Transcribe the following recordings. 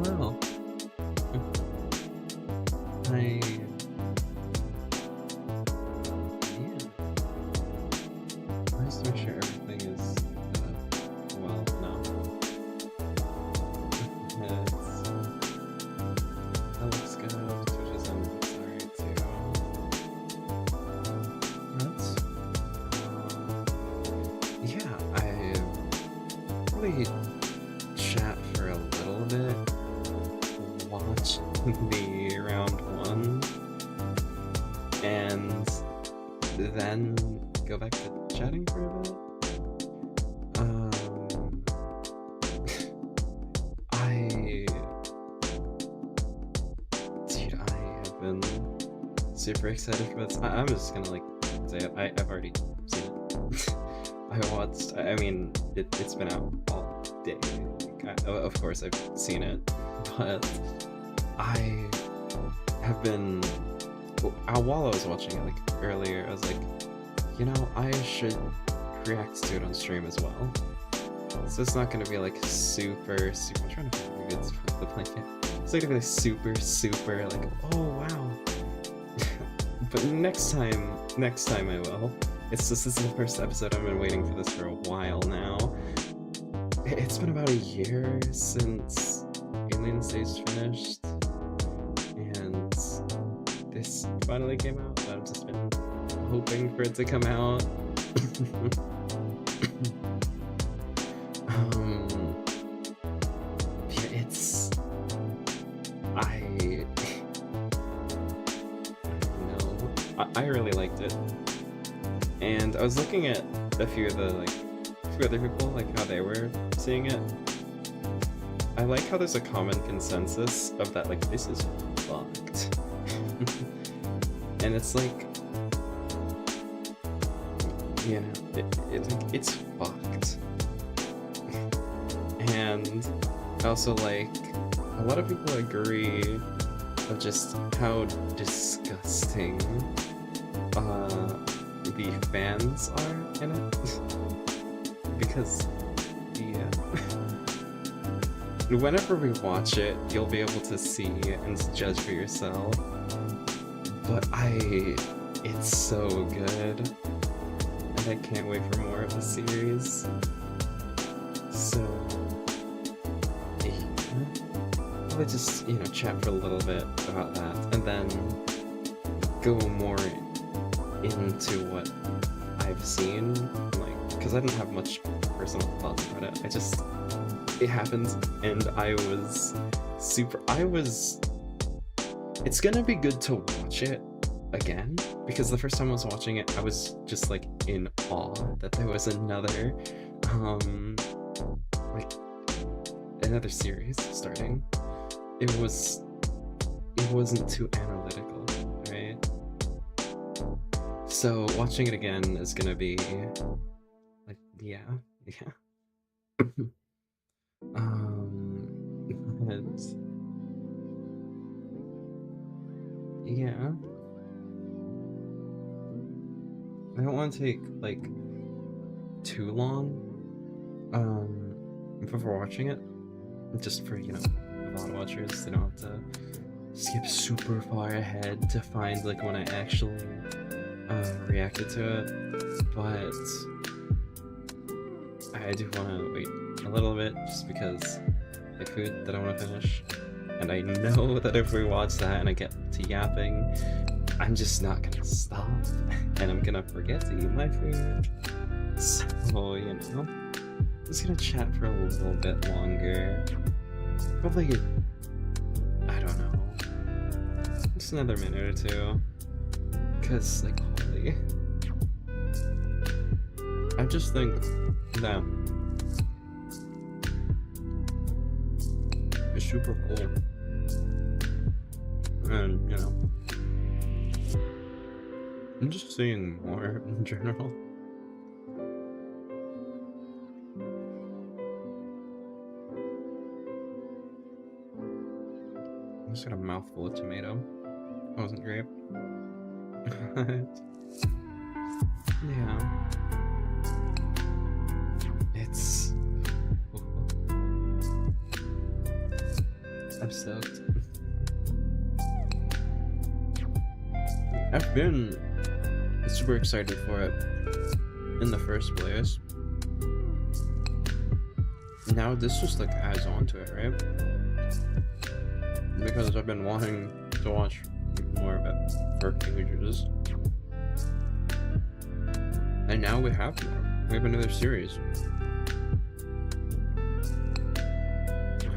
Hello. I... Yeah. Nice to make sure everything is, well, no. That looks good. Twitch is alright too. That's... yeah, I probably chat for a little bit, watch the round one, and then go back to chatting for a bit. Dude, I have been super excited for this. I'm just gonna like say it. I've already seen it. I mean, it's been out all day. Of course I've seen it, but I have been, while I was watching it like earlier, I was like, you know, I should react to it on stream as well. So it's not gonna be like super, I'm trying to find a good spot to play it. It's not gonna be like super like, oh wow. But next time I will. It's just, this is the first episode. I've been waiting for this for a while now. It's been about a year since Alien Stage finished, and this finally came out. I've just been hoping for it to come out. Yeah, it's... I really liked it. And I was looking at a few other people, like how they were seeing it. I like how there's a common consensus of that, like, this is fucked. And it's like, you know, it's fucked. And also, like, a lot of people agree of just how disgusting the fans are in it. Because, yeah. Whenever we watch it, you'll be able to see and judge for yourself. But it's so good. And I can't wait for more of the series. So, yeah. I'll just, you know, chat for a little bit about that, and then go more into what I've seen, like, because I didn't have much personal thoughts about it. It happened, and it's gonna be good to watch it again, because the first time I was watching it, I was just like in awe that there was another series starting. It wasn't too analytical, right? So watching it again is gonna be like, yeah. But, yeah. I don't want to take like too long before watching it, just for, you know, VOD watchers, they don't have to skip super far ahead to find like when I actually reacted to it. But I do want to wait a little bit, just because I have food that I want to finish, and I know that if we watch that and I get to yapping, I'm just not gonna stop, and I'm gonna forget to eat my food. So, you know, I'm just gonna chat for a little bit longer. Probably, I don't know, just another minute or two, because, like, holy, I just think that it's super cool, and, you know, I'm just seeing more in general. I just got a mouthful of tomato. That wasn't great. Yeah. It's... I'm stoked. I've been super excited for it in the first place. Now this just like adds on to it, right? Because I've been wanting to watch more of it for ages. And now we have more. We have another series.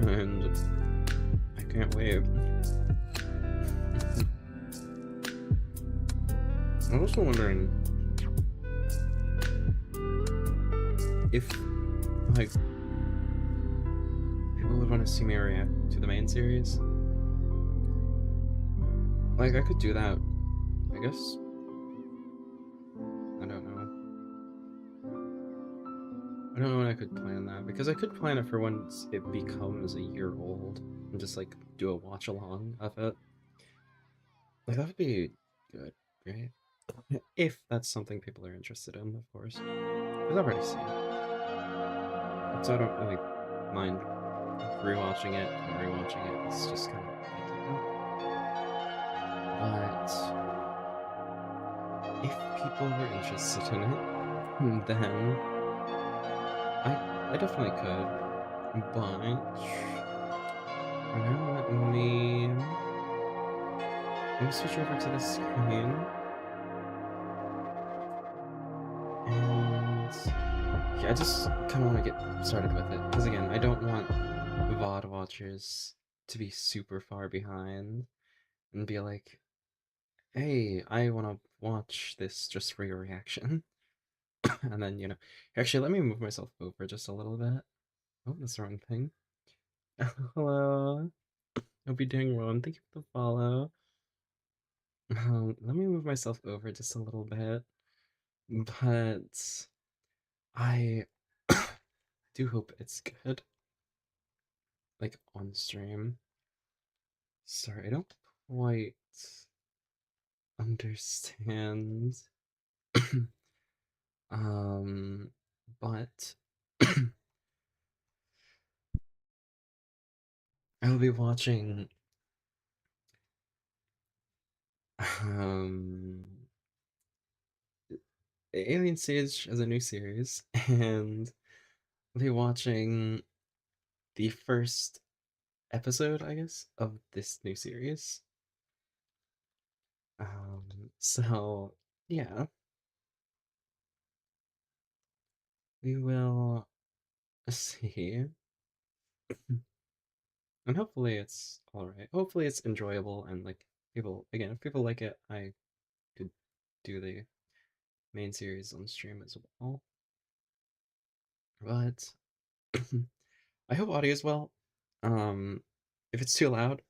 And I can't wait. I'm also wondering if, like, people would want to see me react to the main series. Like, I could do that, I guess. I don't know. I don't know when I could plan that, because I could plan it for once it becomes a year old and just, like, do a watch along of it. Like, that would be good, right? If that's something people are interested in, of course. Because I've already seen it. So I don't really mind rewatching it and rewatching it. It's just kind of like, But if people were interested in it, then I definitely could. But for now, let me switch over to the screen. And yeah, I just kind of want to get started with it. Because again, I don't want VOD watchers to be super far behind and be like, hey, I want to watch this just for your reaction. And then, actually, let me move myself over just a little bit. Oh, that's the wrong thing. Hello. Hope you're doing well, and thank you for the follow. Let me move myself over just a little bit. But I do hope it's good. Like, on stream. Sorry, I don't quite understand. But I'll be watching um Alien Stage as a new series, and I'll be watching the first episode, I guess, of this new series. So yeah, we will see. And hopefully it's alright. Hopefully it's enjoyable and like people again, if people like it, I could do the main series on stream as well. But I hope audio is well. Um if it's too loud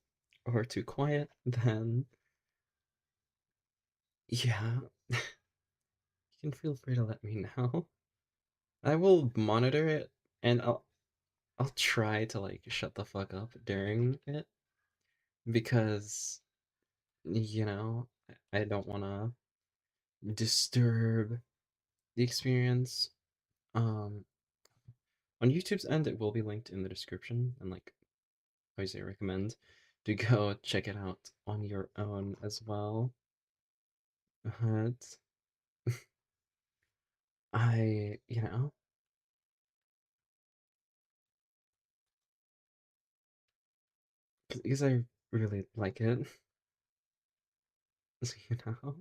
or too quiet, then yeah, you can feel free to let me know. I will monitor it and I'll try to like shut the fuck up during it because I don't want to disturb the experience. Um, on YouTube's end, it will be linked in the description, and like I recommend to go check it out on your own as well. But I because I really like it, you know.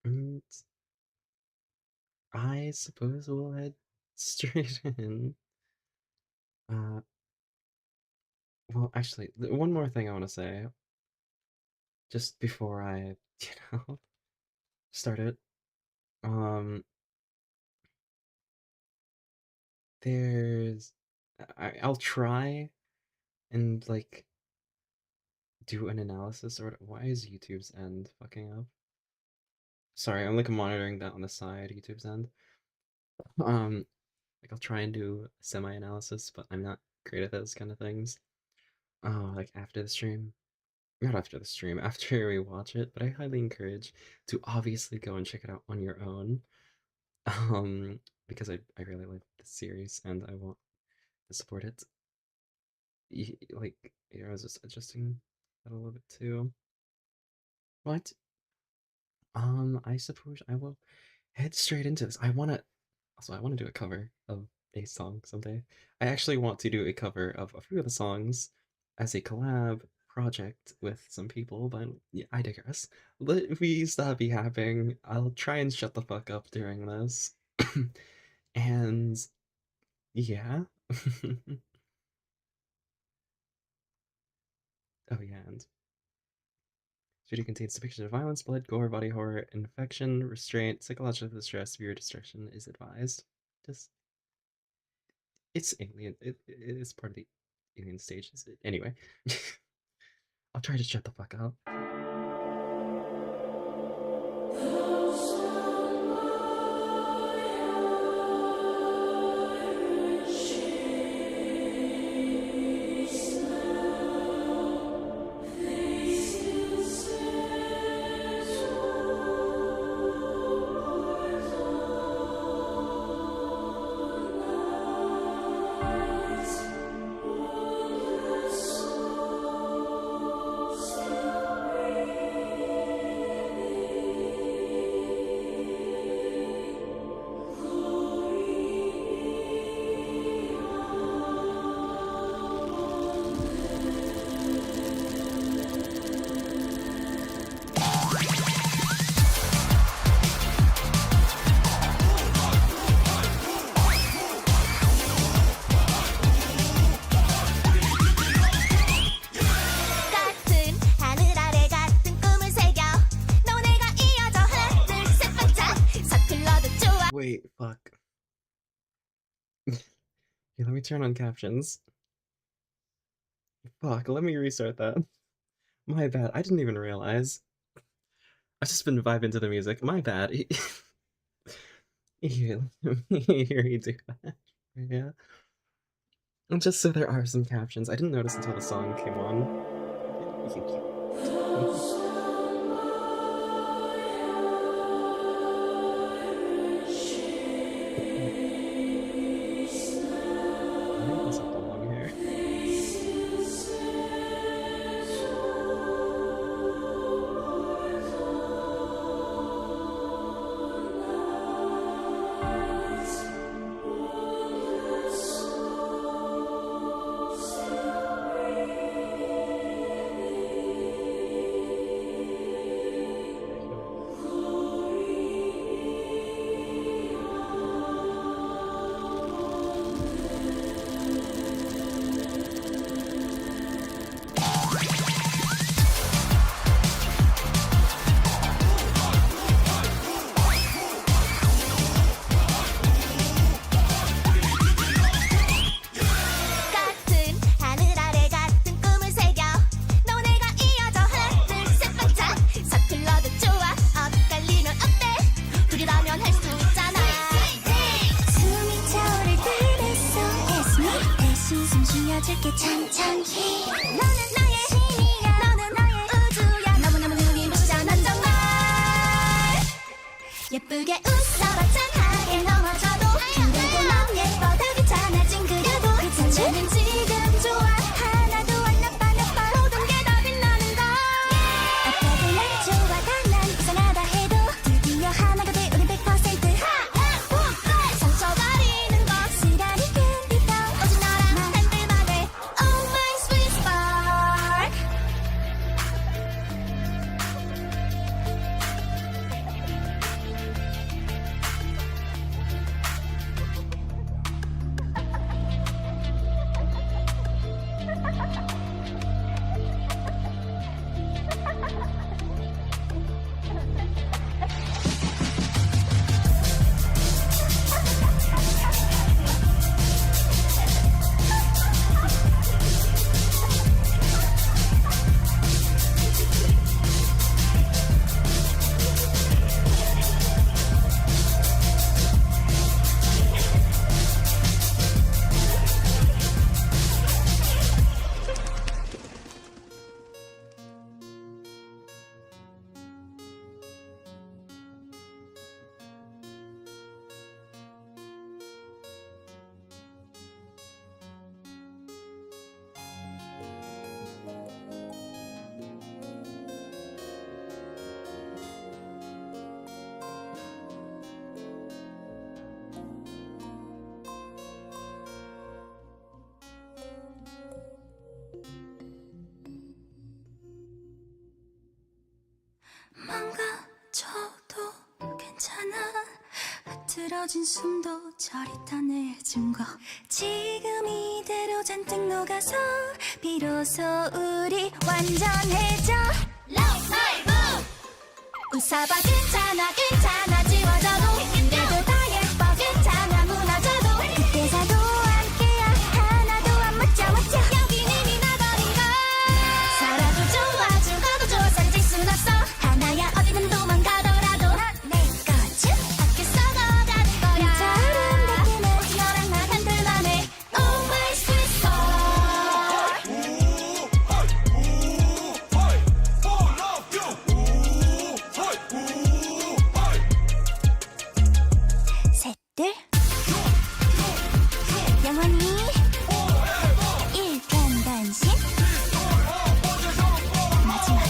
And I suppose we'll head straight in. Uh, well, actually, one more thing I want to say just before I, start it. Um, there's, I'll try and like do an analysis or why is YouTube's end fucking up? Sorry, I'm like monitoring that on the side, YouTube's end. Like I'll try and do semi-analysis, but I'm not great at those kind of things. Like after the stream. Not after the stream, after we watch it, but I highly encourage to obviously go and check it out on your own. Um, because I really like the series and I want to support it. like, yeah, I was just adjusting that a little bit too. What? I suppose I will head straight into this. I wanna do a cover of a song someday. I actually want to do a cover of a few of the songs as a collab project with some people, but yeah, I digress. Let me stop yapping. I'll try and shut the fuck up during this. And yeah. Oh yeah, and video contains depictions of violence, blood, gore, body horror, infection, restraint, psychological distress, severe destruction is advised. Just it's alien. It is part of the alien stages. Anyway, I'll try to shut the fuck up. Wait, fuck. Here, let me turn on captions. Fuck, let me restart that. My bad. I didn't even realize. I've just been vibing to the music. My bad. Here, here you do that. Yeah. And just so there are some captions. I didn't notice until the song came on. 줄게 천천히 너는 나의 힘이야 너는 나의 우주야 너무너무 눈부셔 난 정말 예쁘게 웃어봤자 하게 넘어져도 그래도 넌 예뻐 다 괜찮아 찡그려도 괜찮은 지금 좋아 하나도 안 나빠 나빠 모든 게 다 빛나는 걸 아파도 난 좋아 다 난 이상하다 해도 드디어 하나가 돼 우린 100% 상처가리는 것이라니 끈빛도 오직 너랑 단들만의 Oh my sweet spark 쓰러진 숨도 저릿한 내 증거 지금 이대로 잔뜩 녹아서 비로소 우리 완전해져 Love life 웃어봐 괜찮아 괜찮아 지워져도 그래도 다 예뻐 괜찮아 무너져도 그때서도 함께야 하나도 안 맞자 여긴 이미 나버린 걸 살아도 좋아 죽어도 좋아 사라질 순 없어 하나야 어디든 도망가더라도 넌 내 거지 밖에 썩어가는 거야 진짜 아름답게 내 너랑 나 단둘만의 Oh my sweet soul 셋둘 영원히 일편단심 마지막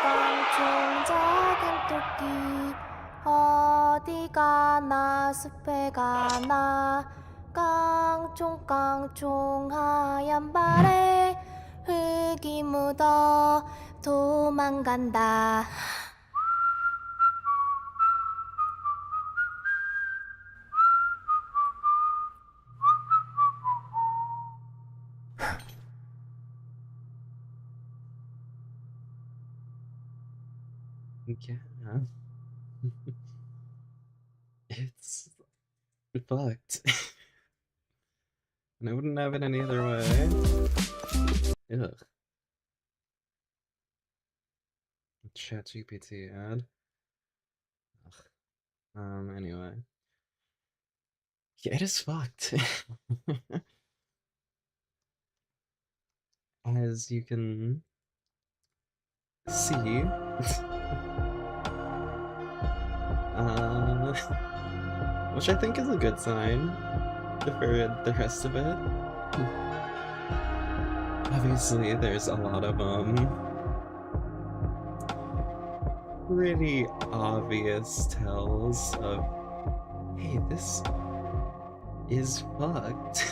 깡총깡총 작은 토끼 어디 가나 숲에 가나 깡총깡총 하얀 발에 흙이 묻어 도망간다 Yeah. It's fucked. And I wouldn't have it any other way. Ugh. ChatGPT ad. Ugh. Anyway. Yeah, it is fucked. As you can see. Which I think is a good sign for the rest of it. Obviously, there's a lot of pretty obvious tells of, hey, this is fucked.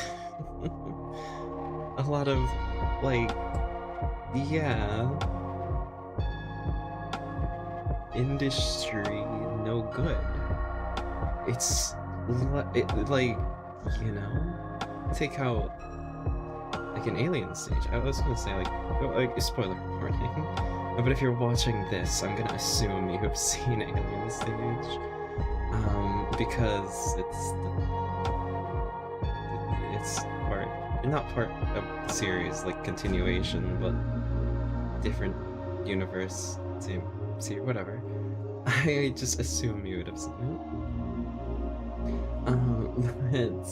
A lot of, like, yeah, industry no good. It's like, you know, take out like an Alien stage. I was gonna say like spoiler warning, but if you're watching this, I'm gonna assume you have seen Alien stage, because it's not part of the series, like continuation, but different universe, same series, whatever. I just assume you would have seen it. But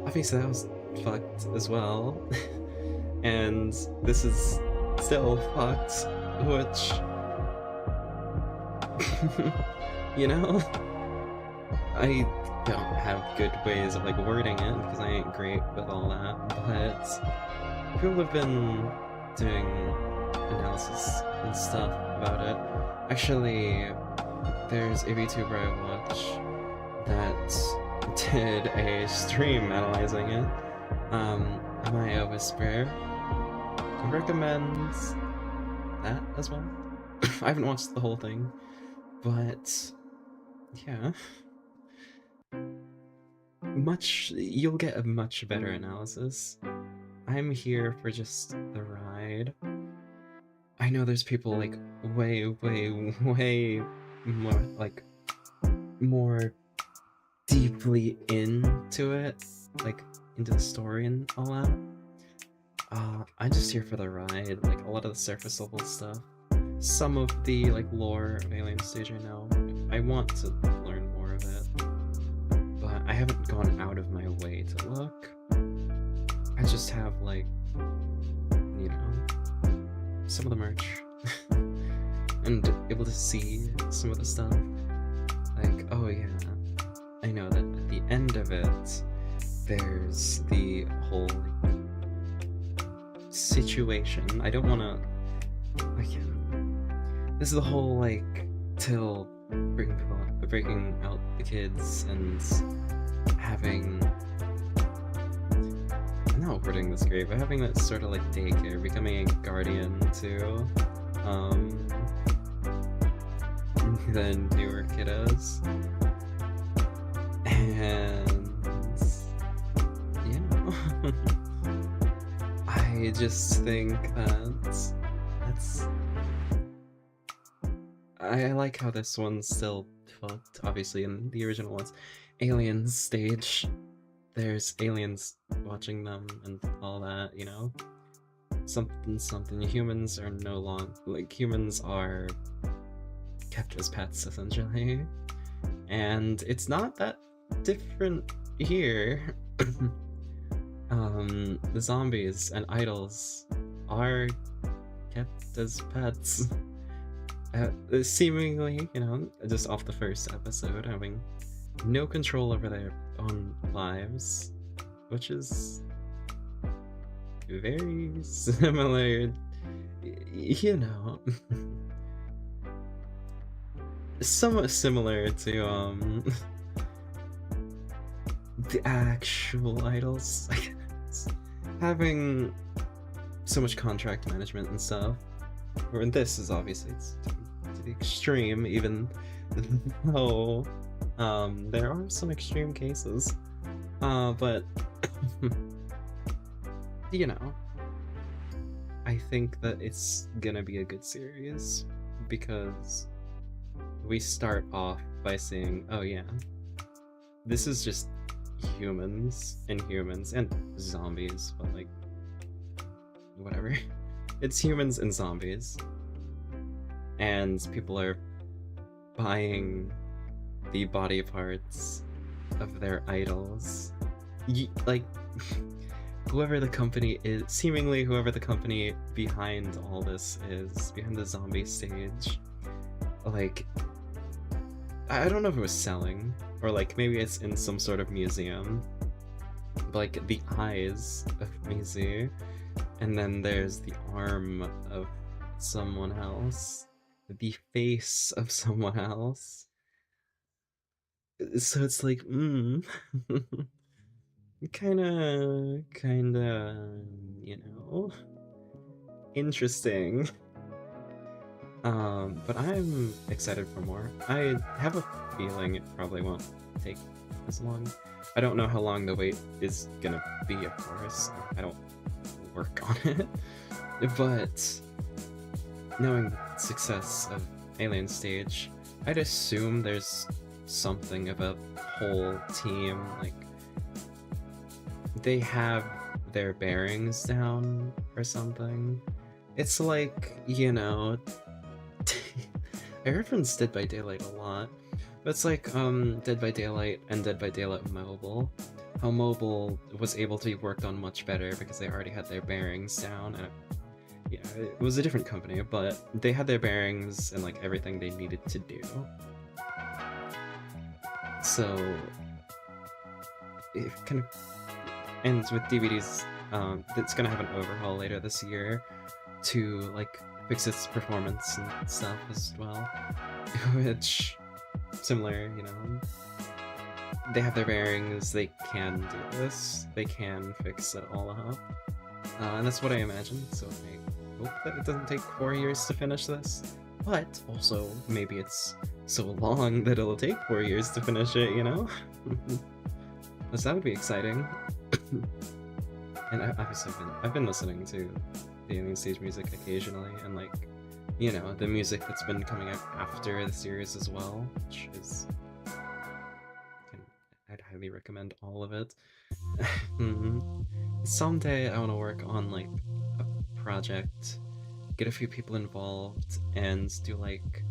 obviously that was fucked as well. And this is still fucked, which, you know, I don't have good ways of like wording it because I ain't great with all that, but people have been doing analysis and stuff about it. Actually, there's a VTuber I watch that did a stream analyzing it. Maya Whisper recommends that as well. I haven't watched the whole thing, but yeah. You'll get a much better analysis. I'm here for just the ride. I know there's people like way more like more deeply into it, like into the story and all that. I'm just here for the ride, like a lot of the surface level stuff. Some of the like lore of Alien Stage I know. I want to learn more of it, but I haven't gone out of my way to look. I just have like, you know, some of the merch and able to see some of the stuff. Like, oh yeah, I know that at the end of it, there's the whole situation. I don't want to, this is the whole like till breaking out the kids and having, I'm not wording this great, but having that sort of like daycare, becoming a guardian to the newer kiddos, and yeah. I just think that's I like how this one's still fucked, obviously in the original ones. Aliens stage, there's aliens watching them and all that, you know? Something. Humans are no longer, like, humans are kept as pets, essentially. And it's not that different here. The zombies and idols are kept as pets. Seemingly, you know, just off the first episode, having no control over their own lives, which is very similar, you know, somewhat similar to the actual idols, I guess. Having so much contract management and stuff. Or this is obviously to the extreme, even though there are some extreme cases. But you know, I think that it's gonna be a good series because we start off by saying, oh yeah, this is just humans and zombies, but like, whatever. It's humans and zombies, and people are buying the body parts of their idols. Like, whoever the company is, seemingly whoever the company behind all this is, behind the zombie stage, like, I don't know if it was selling, or like maybe it's in some sort of museum, but like the eyes of Mizu, and then there's the arm of someone else, the face of someone else. So it's like, kinda, you know, interesting. But I'm excited for more. I have a feeling it probably won't take as long. I don't know how long the wait is gonna be, of course. I don't work on it. But knowing the success of Alien Stage, I'd assume there's something about the whole team, like, they have their bearings down or something. It's like, you know, I reference Dead by Daylight a lot, but it's like Dead by Daylight and Dead by Daylight Mobile. How Mobile was able to be worked on much better because they already had their bearings down, and it was a different company, but they had their bearings and like everything they needed to do. So it kind of ends with DVDs. It's gonna have an overhaul later this year to like fix its performance and stuff as well, which, similar, you know, they have their bearings, they can do this, they can fix it all up, and that's what I imagine, so I hope that it doesn't take 4 years to finish this, but also maybe it's so long that it'll take 4 years to finish it, you know? Because that would be exciting. And obviously I've been listening to the Alien Stage music occasionally, and like, you know, the music that's been coming out after the series as well, which is, I'd highly recommend all of it. Someday I want to work on like a project, get a few people involved, and do like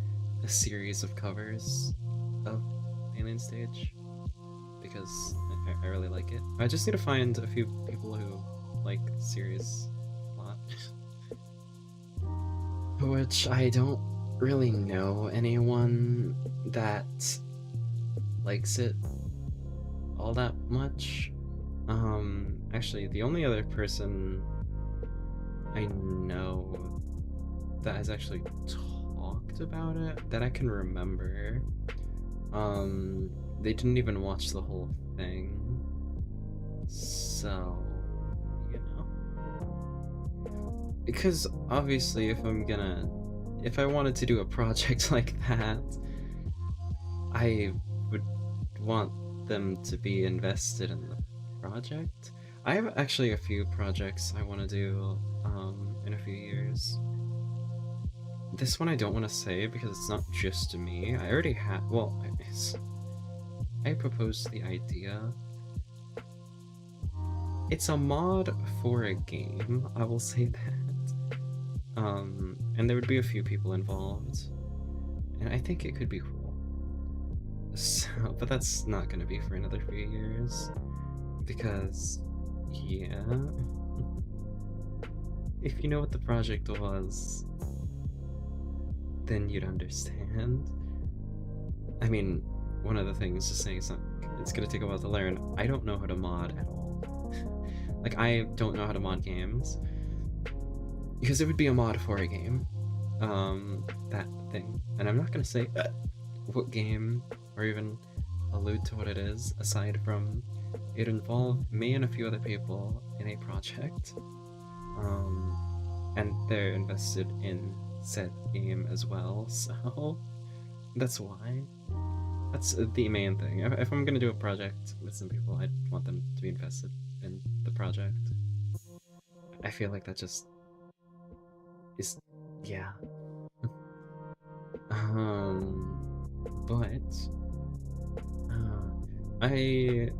a series of covers of Alien Stage, because I really like it. I just need to find a few people who like the series a lot. Which I don't really know anyone that likes it all that much. Actually, the only other person I know that has actually talked talked about it that I can remember. They didn't even watch the whole thing. So, you know. Because obviously if I wanted to do a project like that, I would want them to be invested in the project. I have actually a few projects I want to do in a few years. This one I don't want to say because it's not just me. I already have, well, I proposed the idea. It's a mod for a game, I will say that. And there would be a few people involved. And I think it could be cool. So, but that's not gonna be for another few years. Because, yeah. If you know what the project was, then you'd understand. I mean, one of the things just saying it's gonna take a while to learn. I don't know how to mod at all. Like, I don't know how to mod games. Because it would be a mod for a game. That thing. And I'm not gonna say what game, or even allude to what it is, aside from it involved me and a few other people in a project. And they're invested in said game as well, so that's why. That's the main thing. If I'm gonna do a project with some people, I'd want them to be invested in the project. I feel like that just is, yeah. But I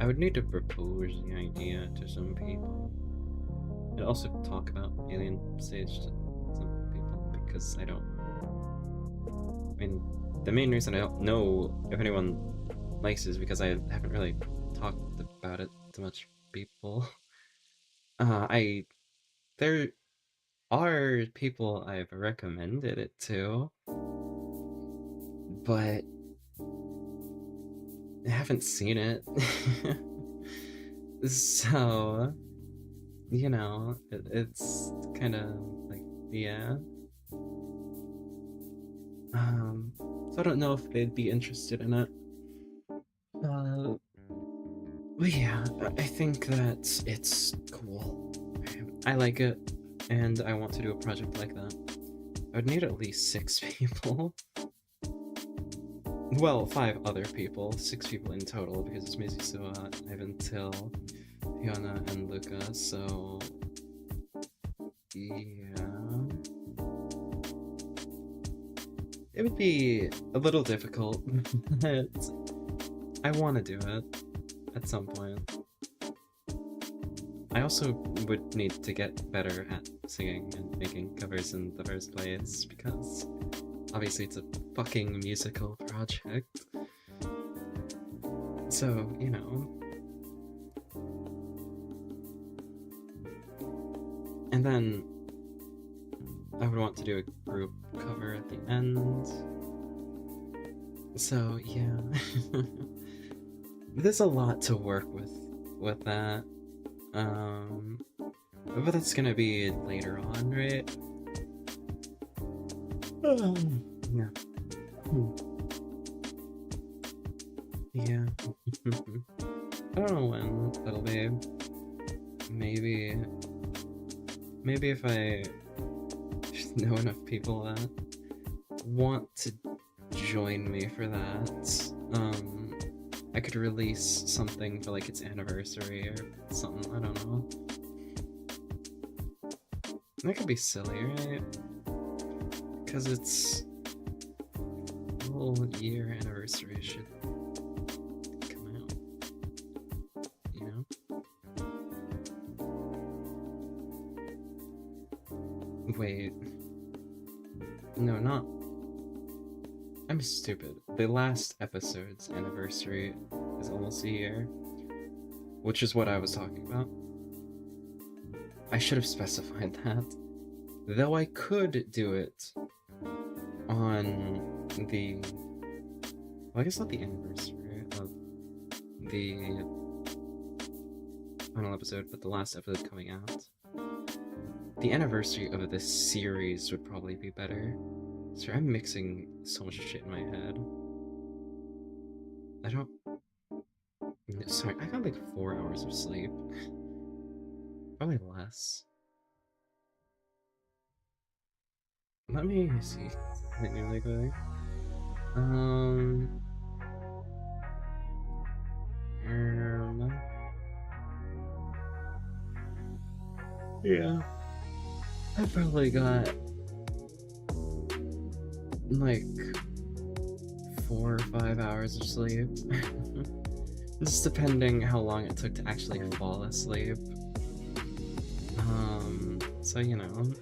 would need to propose the idea to some people. I'd also talk about Alien Stage to some people because I mean, the main reason I don't know if anyone likes it is because I haven't really talked about it to much people. There are people I've recommended it to, but I haven't seen it. So, you know, it's kind of like, yeah. So I don't know if they'd be interested in it. But yeah, I think that it's cool. I like it, and I want to do a project like that. I would need at least 6 people. Well, 5 other people, 6 people in total, because it's Maisie, Ivan, Till, Fiona, and Luca, so yeah. It would be a little difficult, but I want to do it at some point. I also would need to get better at singing and making covers in the first place, because obviously it's a fucking musical project. So, you know. And then I would want to do a group cover at the end. So, yeah. There's a lot to work with that. But that's gonna be later on, right? Yeah. Yeah. I don't know when that'll be. Maybe if I know enough people that want to join me for that, I could release something for like its anniversary or something, I don't know. That could be silly, right? Because it's a whole year anniversary should come out, you know? Wait. No, not. I'm stupid. The last episode's anniversary is almost a year, which is what I was talking about. I should have specified that. Though I could do it on the... Well, I guess not the anniversary of the final episode, but the last episode coming out. The anniversary of this series would probably be better, Sorry, I'm mixing so much shit in my head. I don't... Sorry, I got like 4 hours of sleep. Probably less. Let me see. Really quick. Yeah. I probably got like 4 or 5 hours of sleep. Just depending how long it took to actually fall asleep. So you know,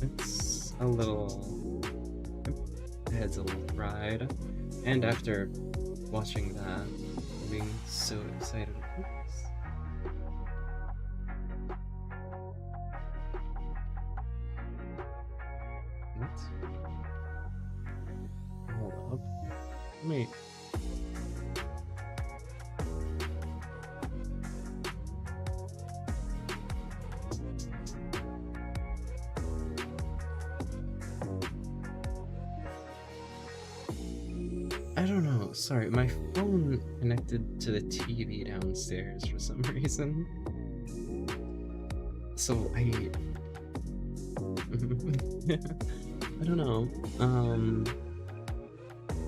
it's a little, my head's a little fried. And after watching that, being so excited. Oops. What? Hold up. Wait. I don't know, sorry, my phone connected to the TV downstairs for some reason. So I don't know.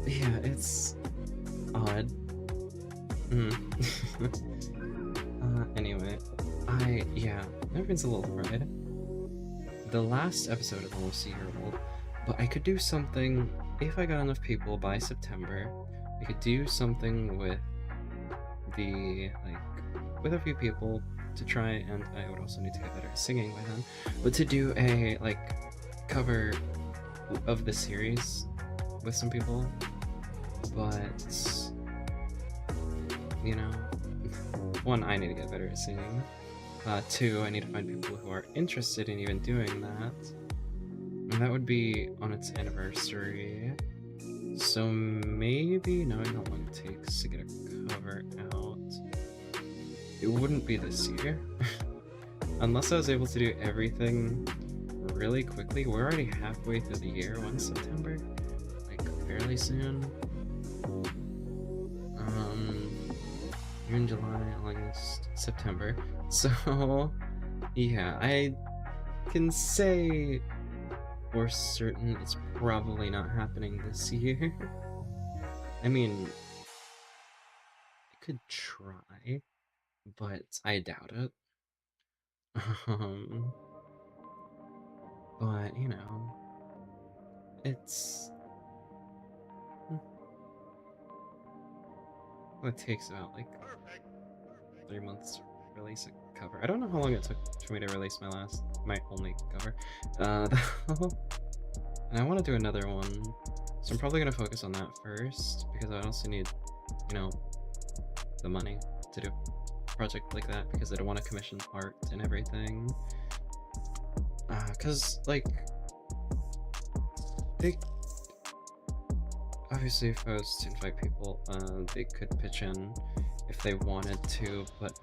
Yeah, it's odd. Anyway, everything's a little fried. The last episode is almost a year old, but I could do something. If I got enough people by September, I could do something with with a few people to try, and I would also need to get better at singing by then, but to do a, cover of the series with some people, but, you know, one, I need to get better at singing, two, I need to find people who are interested in even doing that. And that would be on its anniversary. So maybe, knowing how long it takes to get a cover out, it wouldn't be this year. Unless I was able to do everything really quickly. We're already halfway through the year. When's September? Like, fairly soon. June, July, August, September. So, yeah, I can say for certain it's probably not happening this year. I mean, I could try, but I doubt it. But, you know, it's... Well, it takes about, 3 months to release a cover. I don't know how long it took for me to release my only cover. And I want to do another one, so I'm probably going to focus on that first, because I also need, you know, the money to do a project like that, because I don't want to commission art and everything. Because, they... Obviously, if I was to invite people, they could pitch in if they wanted to, but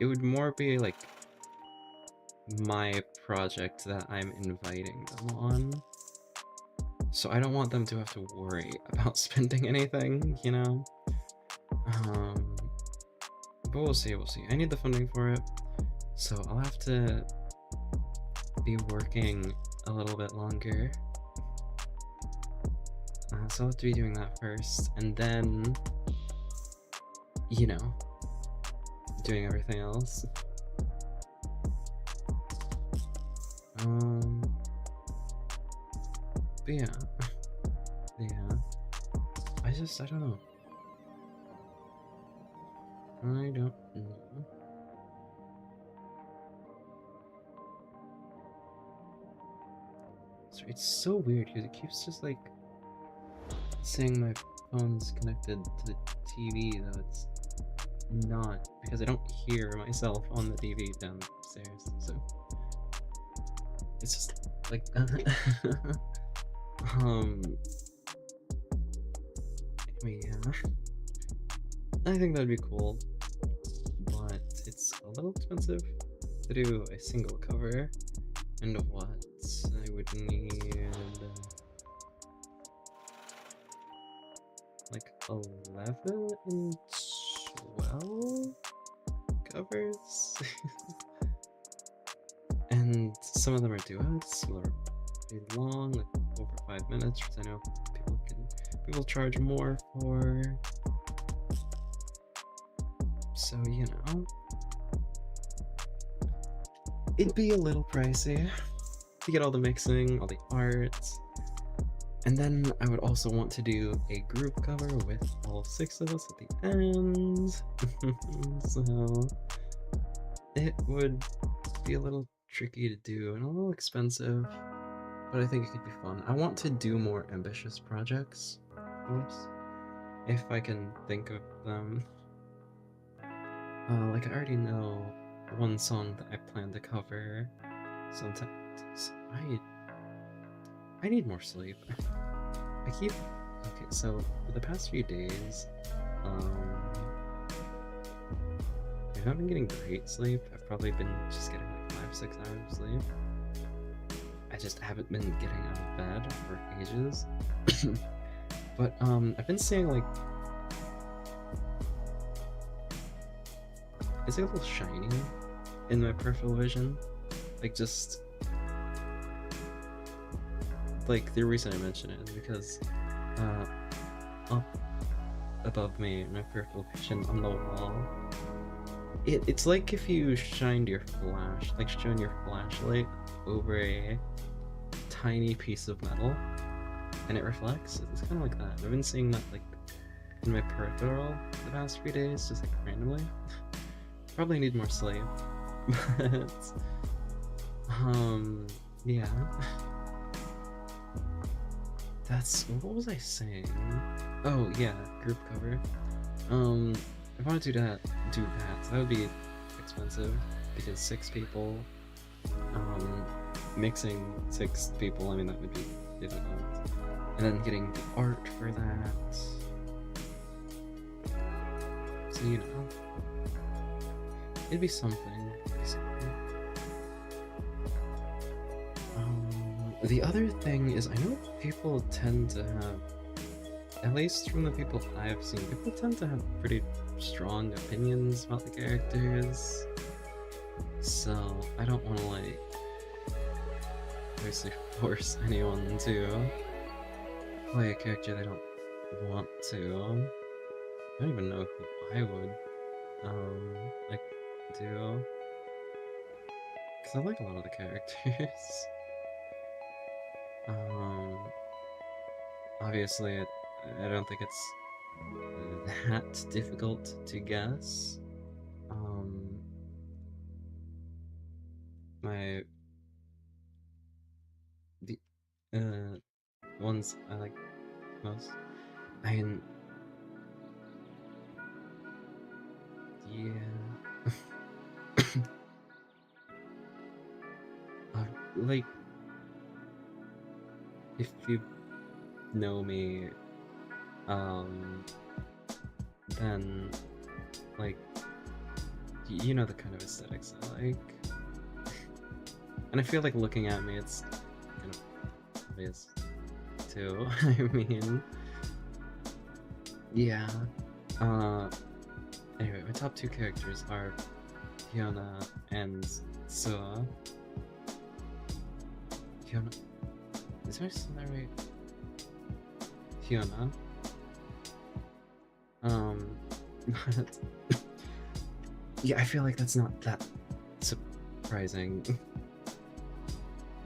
it would more be, my project that I'm inviting them on. So I don't want them to have to worry about spending anything, you know? But we'll see. I need the funding for it, so I'll have to be working a little bit longer. So I'll have to be doing that first, and then, you know, doing everything else. But yeah. I don't know. I don't know. So it's so weird because it keeps just saying my phone's connected to the TV, though it's not, because I don't hear myself on the TV downstairs, so it's just yeah, I think that'd be cool, but it's a little expensive to do a single cover, And what I would need like 11 and 12 covers. And some of them are duets, some of them are pretty long, like over 5 minutes, which I know people charge more for. So, you know, it'd be a little pricey to get all the mixing, all the art. And then I would also want to do a group cover with all 6 of us at the end. So it would be a little tricky to do and a little expensive, but I think it could be fun. I want to do more ambitious projects, of course, if I can think of them. Like I already know one song that I plan to cover sometimes. I need more sleep. Okay, so for the past few days, I haven't been getting great sleep. I've probably been just getting like 5-6 hours of sleep. I just haven't been getting out of bed for ages. But I've been seeing like it's like a little shiny in my peripheral vision. Like just like the reason I mention it is because up above me in my peripheral vision on the wall, it's like if you shined your shone your flashlight over a tiny piece of metal and it reflects. It's kind of like that. I've been seeing that like in my peripheral the past few days, just like randomly. Probably need more sleep, but yeah. That's what was I saying? Oh yeah, group cover. If I want to do that, that would be expensive because 6 people. Mixing 6 people, I mean that would be difficult. And then getting the art for that. So you know, it'd be something. The other thing is, I know people tend to have, at least from the people I've seen, people tend to have pretty strong opinions about the characters. So I don't want to like obviously force anyone to play a character they don't want to. I don't even know who I would like do, because I like a lot of the characters. Obviously I don't think it's that difficult to guess. The ones I like most, I mean, yeah. Like, if you know me, then, like, you know the kind of aesthetics I like. And I feel like looking at me, it's kind of obvious, too. I mean, yeah. Anyway, my top 2 characters are Fiona and Sua. Fiona. Is there something right? Fiona. But yeah, I feel like that's not that surprising.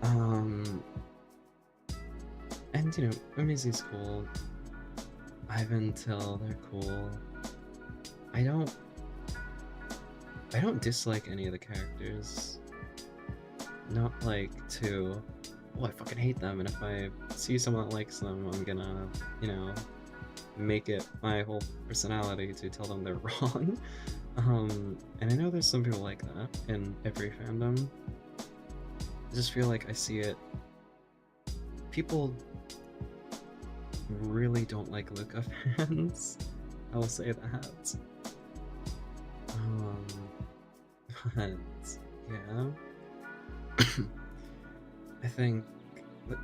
And you know, Umizu's cool. Ivan, Till, they're cool. I don't dislike any of the characters. Not like to, oh, I fucking hate them, and if I see someone that likes them, I'm gonna, you know, make it my whole personality to tell them they're wrong. And I know there's some people like that in every fandom. I just feel like I see it. People really don't like Luca fans. I will say that. But yeah. I think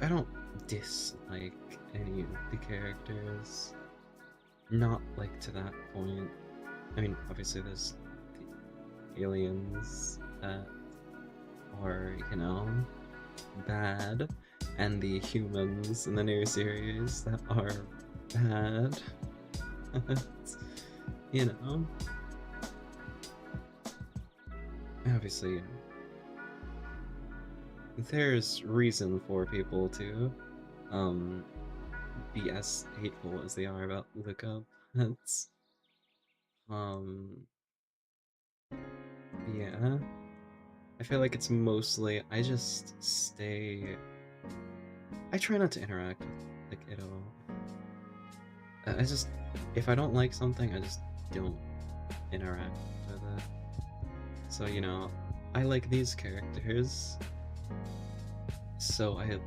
I don't dislike any of the characters. Not like to that point. I mean, obviously there's the aliens that are, you know, bad, and the humans in the new series that are bad. You know, obviously, you know, there's reason for people to be as hateful as they are about lookup. That's yeah. I feel like it's mostly I just stay. I try not to interact with like it at all. I just if I don't like something, I just don't interact with it. So you know, I like these characters, so I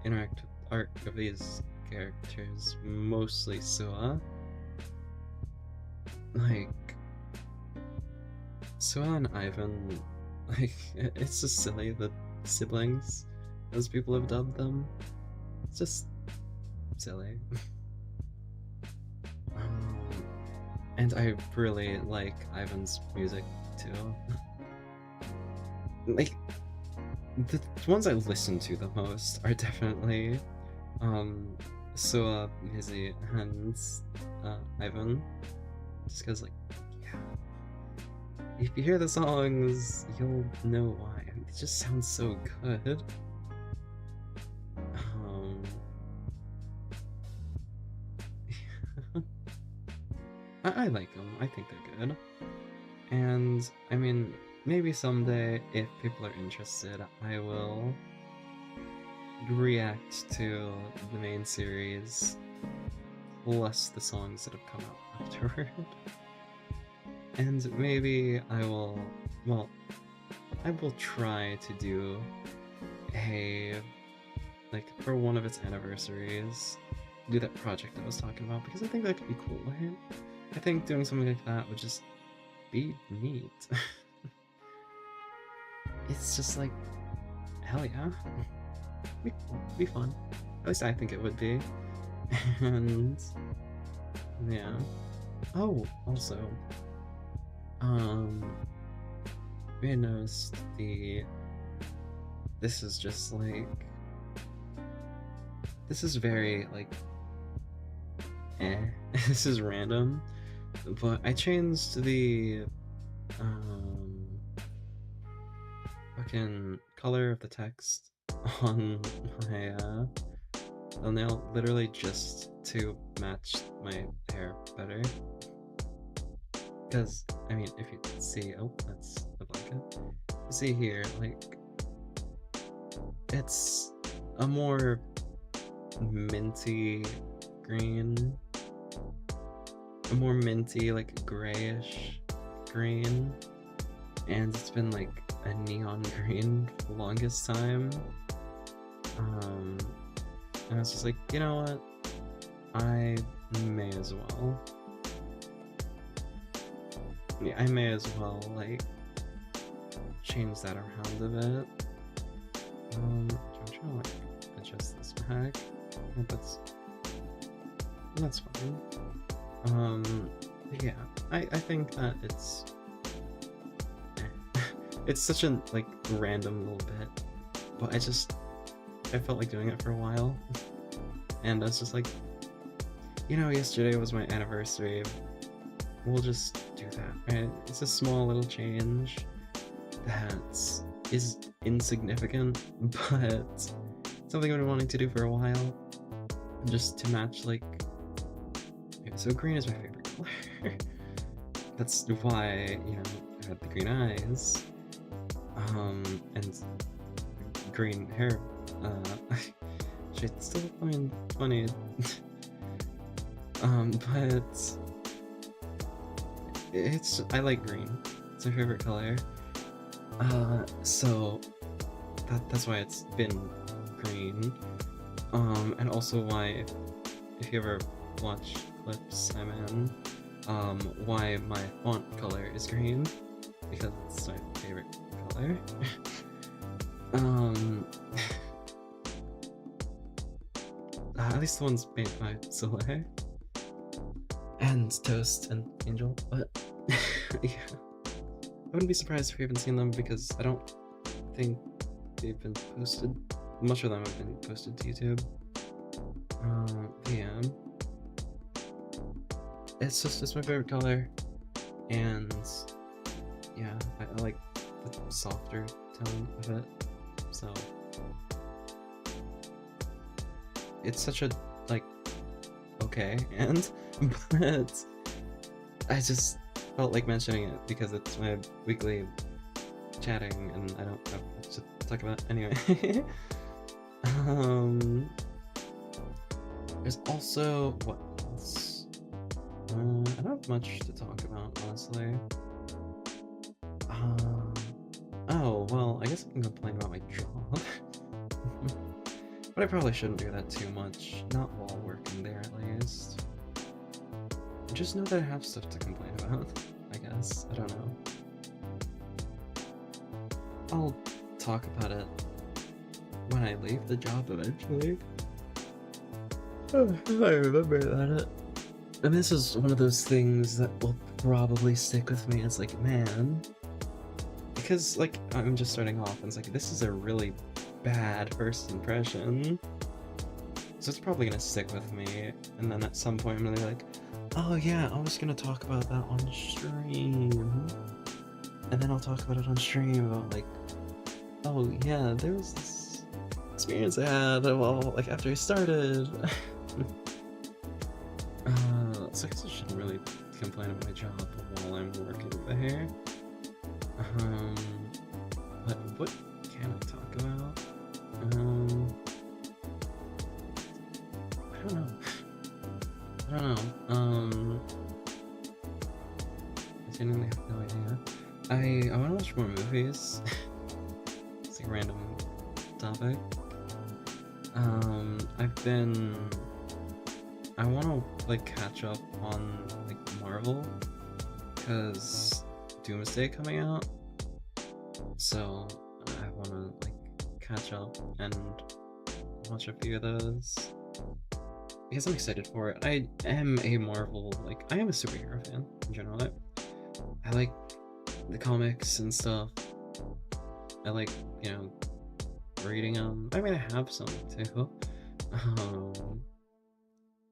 interact with art of these characters, mostly Sua. Like Sua and Ivan, like it's just silly the siblings, as people have dubbed them. It's just silly. And I really like Ivan's music too. Like the ones I listen to the most are definitely Sua, Mizzy, and Ivan. Just cause like, yeah. If you hear the songs, you'll know why. It just sounds so good. I like them. I think they're good. And I mean, maybe someday, if people are interested, I will react to the main series plus the songs that have come out afterward. And maybe I will, well, I will try to do a, like, for one of its anniversaries, do that project I was talking about, because I think that could be cool, right? I think doing something like that would just be neat. It's just like, hell yeah. Be fun. At least I think it would be. And yeah. Oh, also, we noticed this is just like, this is very like, this is random, but I changed the fucking color of the text on my thumbnail literally just to match my hair better. Because, I mean, if you can see, oh, that's the blanket. You see here, like, it's a more minty green, a more minty, like, grayish green, and it's been like a neon green for the longest time. And I was just like, you know what? I may as well. Yeah, I may as well, like, change that around a bit. I'm trying to, like, adjust this back. Yeah, that's fine. Yeah, I think that it's it's such a, like, random little bit, but I felt like doing it for a while, and I was just like, you know, yesterday was my anniversary, we'll just do that, right? It's a small little change that is insignificant, but something I've been wanting to do for a while, just to match, like, okay, so green is my favorite color. That's why, you know, I had the green eyes, and green hair, which I still find funny. But I like green. It's my favorite color. So that's why it's been green. And also why, if you ever watch clips I'm in, why my font color is green, because it's my favorite color. At least the ones made by Soleil. And Toast and Angel, but yeah. I wouldn't be surprised if we haven't seen them because I don't think they've been posted. Much of them have been posted to YouTube. Yeah. It's my favorite color, and yeah, I like the softer tone of it. So it's such a like okay, and but I just felt like mentioning it because it's my weekly chatting, and I don't have much to talk about anyway. There's also what else? I don't have much to talk about, honestly. Oh well, I guess I can complain about my job, but I probably shouldn't do that too much. Not while working there, at least. Just know that I have stuff to complain about, I guess. I don't know. I'll talk about it when I leave the job eventually. Oh, I remember that. And this is one of those things that will probably stick with me. It's like, man, because like I'm just starting off and it's like, this is a really bad first impression. So it's probably gonna stick with me. And then at some point I'm gonna be like, oh yeah, I was gonna talk about that on stream. And then I'll talk about it on stream about like, oh yeah, there was this experience I had like after I started. So I guess I shouldn't really complain about my job while I'm working there. But what can I talk about? I don't know. I genuinely have no idea. I want to watch more movies. It's like a random topic. I want to like catch up on like Marvel because Doomsday coming out, so I want to like catch up and watch a few of those because I'm excited for it. I am a Marvel, like I am a superhero fan in general. I like the comics and stuff. I like, you know, reading them. I mean, I have some too.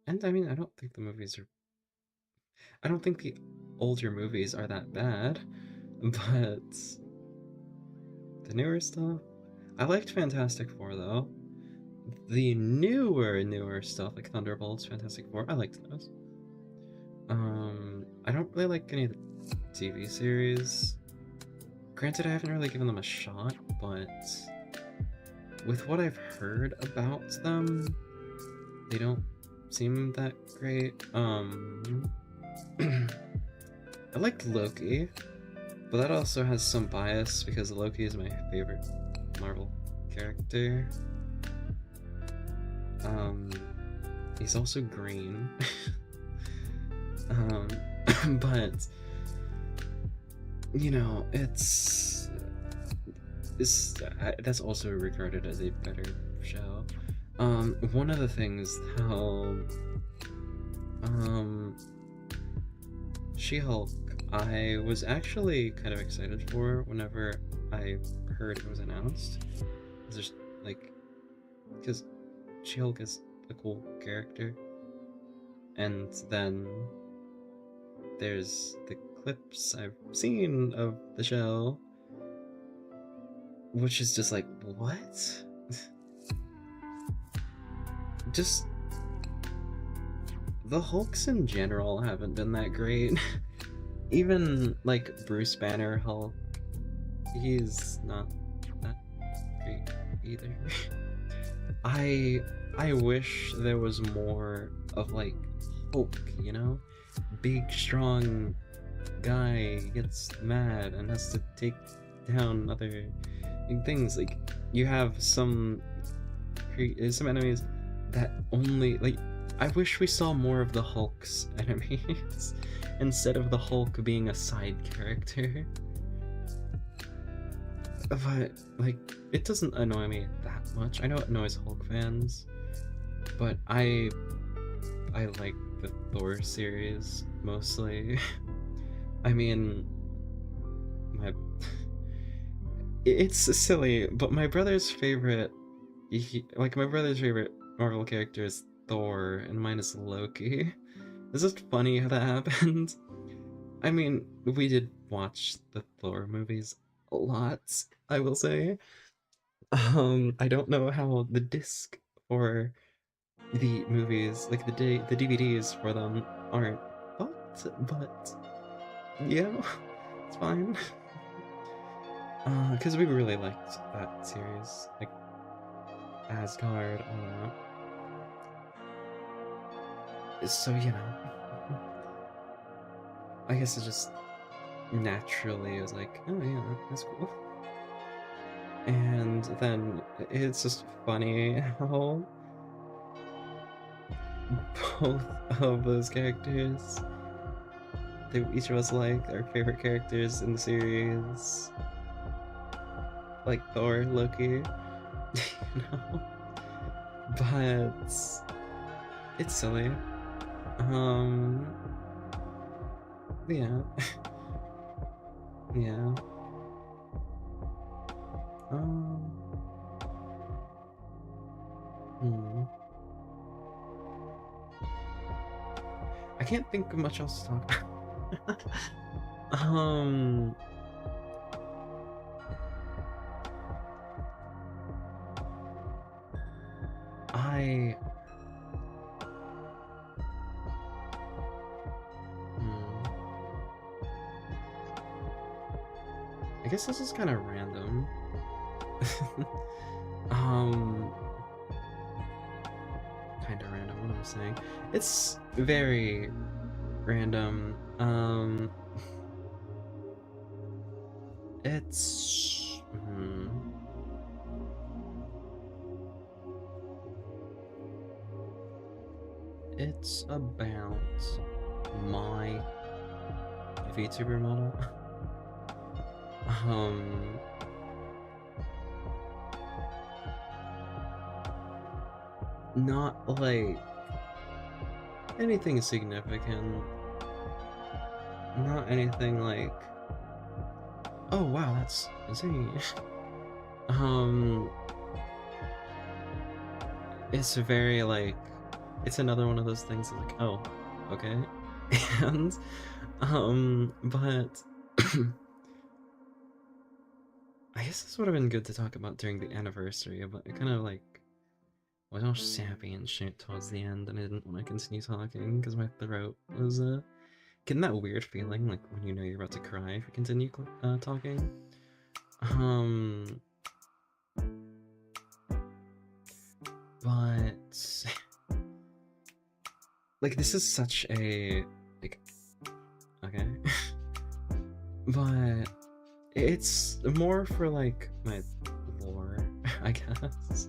And I mean, I don't think the movies are. I don't think the older movies are that bad, but the newer stuff. I liked Fantastic Four though. The newer stuff like Thunderbolts, Fantastic Four, I liked those. I don't really like any of the TV series. Granted, I haven't really given them a shot, but with what I've heard about them, they don't seem that great. I liked Loki, but that also has some bias because Loki is my favorite Marvel character. He's also green. But you know, that's also regarded as a better show. One of the things though, She-Hulk, I was actually kind of excited for whenever I heard it was announced. There's like, because She-Hulk is a cool character, and then there's the clips I've seen of the show, which is just like, what? Just the Hulks in general haven't been that great. Even like Bruce Banner Hulk, he's not that great either. I wish there was more of like Hulk, you know? Big strong guy gets mad and has to take down other things. Like you have some enemies that only like, I wish we saw more of the Hulk's enemies instead of the Hulk being a side character. But like, it doesn't annoy me that much. I know it annoys Hulk fans, but I like the Thor series mostly. I mean, my it's silly, but my brother's favorite, my brother's favorite Marvel character is Thor, and mine is Loki. It's just funny how that happened. I mean, we did watch the Thor movies a lot, I will say. I don't know how the disc for the movies, like the DVDs for them aren't bought, but yeah, it's fine. Because we really liked that series, like Asgard, all that. So, you know, I guess it just naturally was like, oh yeah, that's cool. And then it's just funny how both of those characters, each of us like our favorite characters in the series, like Thor, Loki, you know? But it's silly. Yeah. Yeah. Hmm. I can't think of much else to talk about. I I guess this is kind of random. Kind of random, what am I saying? It's very random. It's it's about my VTuber model. Not like anything significant. Not anything like, oh wow, that's insane. It's very like, it's another one of those things that's like, oh, okay. And but I guess this would have been good to talk about during the anniversary, but it kind of like was all sappy and shit towards the end, and I didn't want to continue talking because my throat was getting that weird feeling like when you know you're about to cry if you continue talking. But like this is such a like okay, but it's more for like my lore, I guess.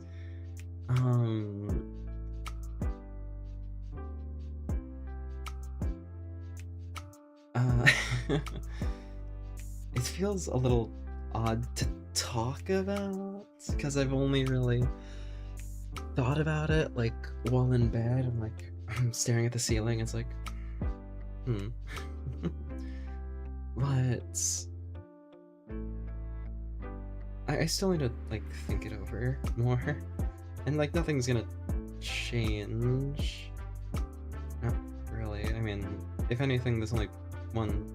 It feels a little odd to talk about because I've only really thought about it like while in bed. I'm like staring at the ceiling. It's like, but I still need to like think it over more, and like nothing's gonna change. Not really. I mean, if anything, there's only one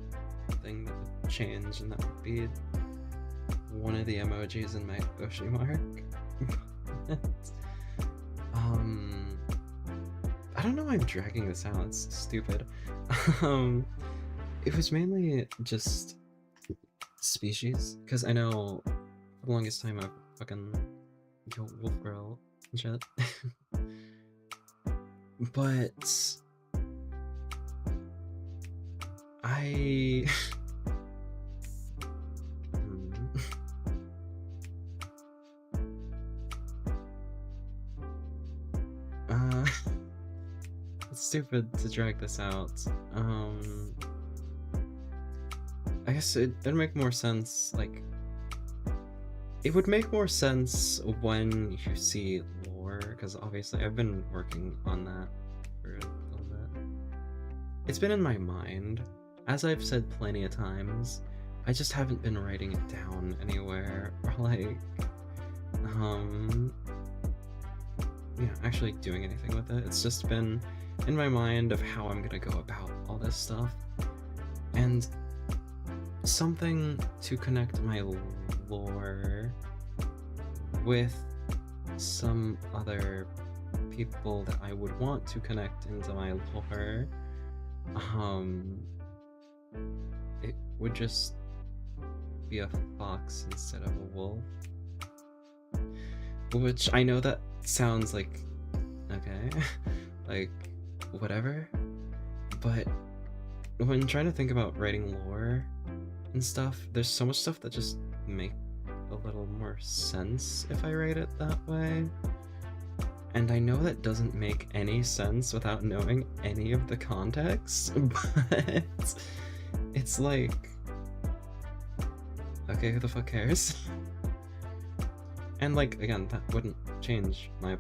thing that would change, and that would be one of the emojis in my Oshi mark. I don't know why I'm dragging this out, it's stupid. It was mainly just species, because I know for the longest time I've fucking killed wolf girl and shit. But I it's stupid to drag this out. I guess it'd make more sense, like, it would make more sense when you see lore lore, because obviously I've been working on that for a little bit. It's been in my mind, as I've said plenty of times. I just haven't been writing it down anywhere, or like, actually doing anything with it. It's just been in my mind of how I'm gonna go about all this stuff. And something to connect my lore with some other people that I would want to connect into my lore, it would just be a fox instead of a wolf. Which I know that sounds like, okay, like, whatever, but when trying to think about writing lore and stuff, there's so much stuff that just make a little more sense if I write it that way. And I know that doesn't make any sense without knowing any of the context, but it's like, okay, who the fuck cares? And like, again, that wouldn't change my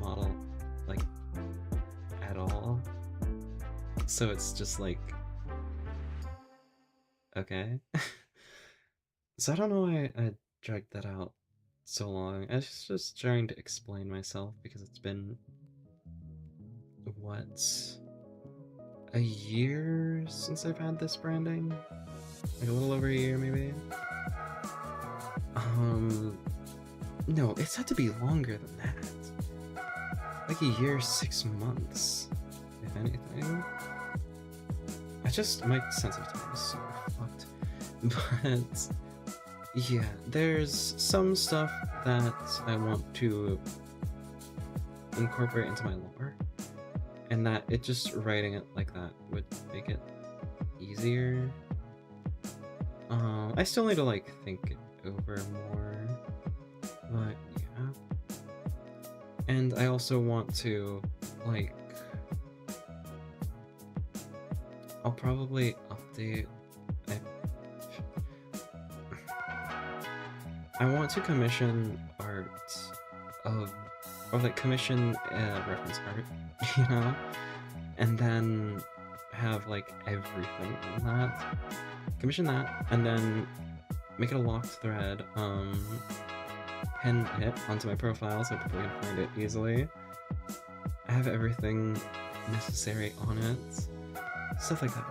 model, like, at all. So it's just like, okay. So I don't know why I dragged that out so long. I was just trying to explain myself because it's been, what, a year since I've had this branding? Like a little over a year, maybe? No, it's had to be longer than that. Like a year, 6 months, if anything. My sense of time is so fucked. But yeah, there's some stuff that I want to incorporate into my lore, and that it just writing it like that would make it easier. I still need to like think it over more, but yeah. And I also want to like, I'll probably update. I want to commission art of, or like commission reference art, you know, and then have like everything on that. Commission that, and then make it a locked thread. Pin it onto my profile so people can find it easily. I have everything necessary on it, stuff like that.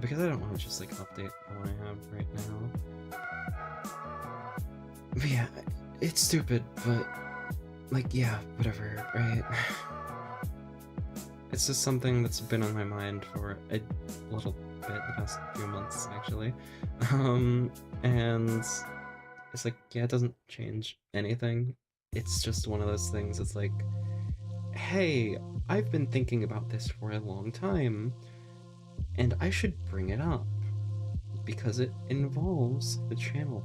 Because I don't want to just like update what I have right now. But yeah, it's stupid, but like, yeah, whatever, right? It's just something that's been on my mind for a little bit, the past few months, actually. And it's like, yeah, it doesn't change anything. It's just one of those things, it's like, hey, I've been thinking about this for a long time, and I should bring it up, because it involves the channel.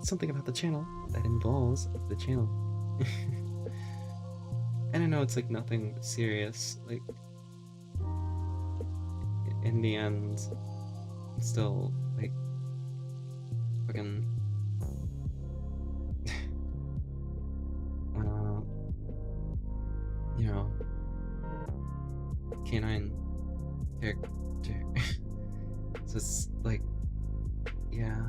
Something about the channel that involves the channel. And I know it's like nothing serious, like, in the end, still, like, fucking, you know, canine character. So it's like, yeah.